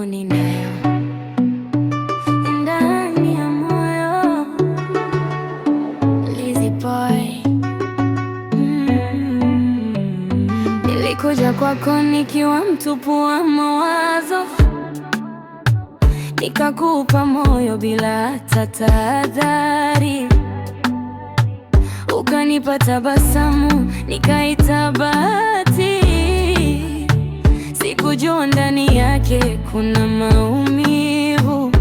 ninayo ndani ya moyo. Lizzy Boy. Nilikuja kwako nikiwa mtupu wa mawazo, nikakupa moyo bila hata tahadhari. Ukanipa tabasamu, nikaita bahati. Sikujua ndani yake kuna maumivu.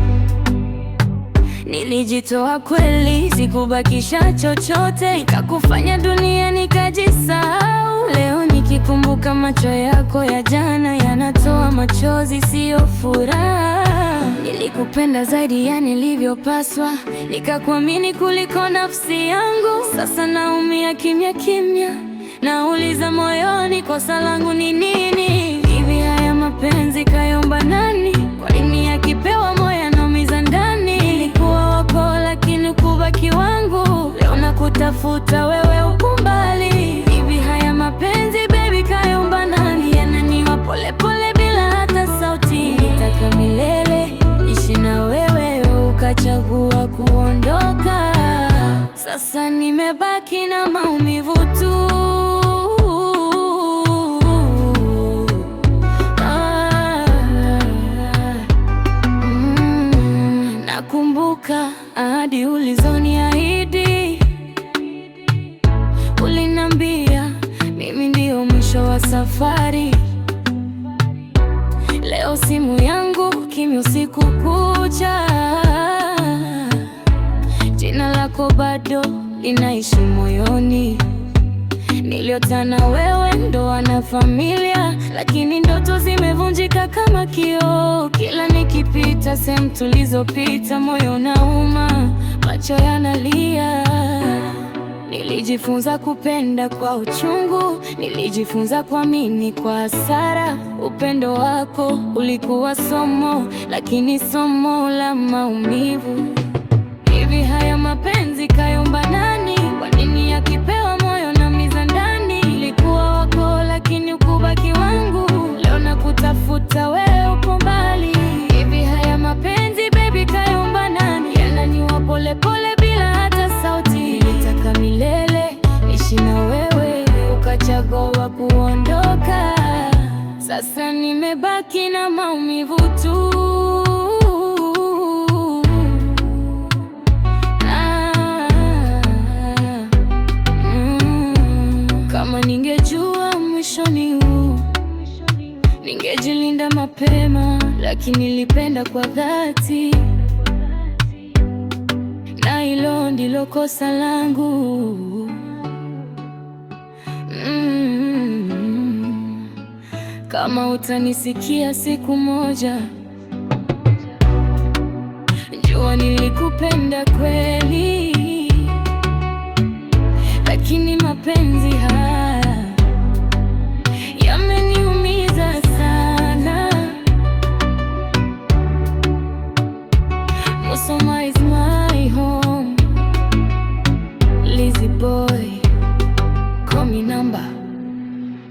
Nilijitoa kweli, sikubakisha chochote, nikakufanya dunia nikajisahau. Leo nikikumbuka macho yako ya jana yanatoa machozi, siyo furaha. Nilikupenda zaidi ya nilivyopaswa, nikakuamini kuliko nafsi yangu. Sasa naumia kimya kimya, nauliza moyoni, kosa langu ni nini? Hivi haya mapenzi kayomba nani? Kwa nini akipewa moyo anaumiza ndani? Nilikuwa wako lakini kubaki wangu, leo nakutafuta wewe upo mbali. Hivi haya mapenzi baby kayomba nani? Yananiwa pole pole bila hata sauti. Nitaka milele ishi na wewe, ukachagua kuondoka. Sasa nimebaki na maumivu tu. Nakumbuka ahadi ulizoniahidi. Ulinambia mimi ndio mwisho wa safari. Leo simu yangu kimya usiku kucha, jina lako bado linaishi moyoni. Niliota na wewe ndoa na familia, lakini ndoto zimevunjika kama kioo. Kila nikipita sehemu tulizopita, moyo unauma, macho yanalia. Nilijifunza kupenda kwa uchungu, nilijifunza kuamini kwa hasara. Upendo wako ulikuwa somo, lakini somo la maumivu. Hivi haya mapenzi kayomba nani? Kwa nini akipewa moyo anaumiza ndani? Nilikuwa wako lakini ukubaki wangu, leo nakutafuta wewe upo mbali. Hivi haya mapenzi baby kayomba nani? Yananiwa pole pole bila hata sauti. Nilitaka milele ishi na wewe, ukachagua kuondoka. Sasa nimebaki na maumivu tu. Kama ningejua mwisho ni huu, ningejilinda mapema, lakini nilipenda kwa dhati, na hilo ndilo kosa langu. Kama utanisikia siku moja, jua nilikupenda kweli, lakini mapenzi haya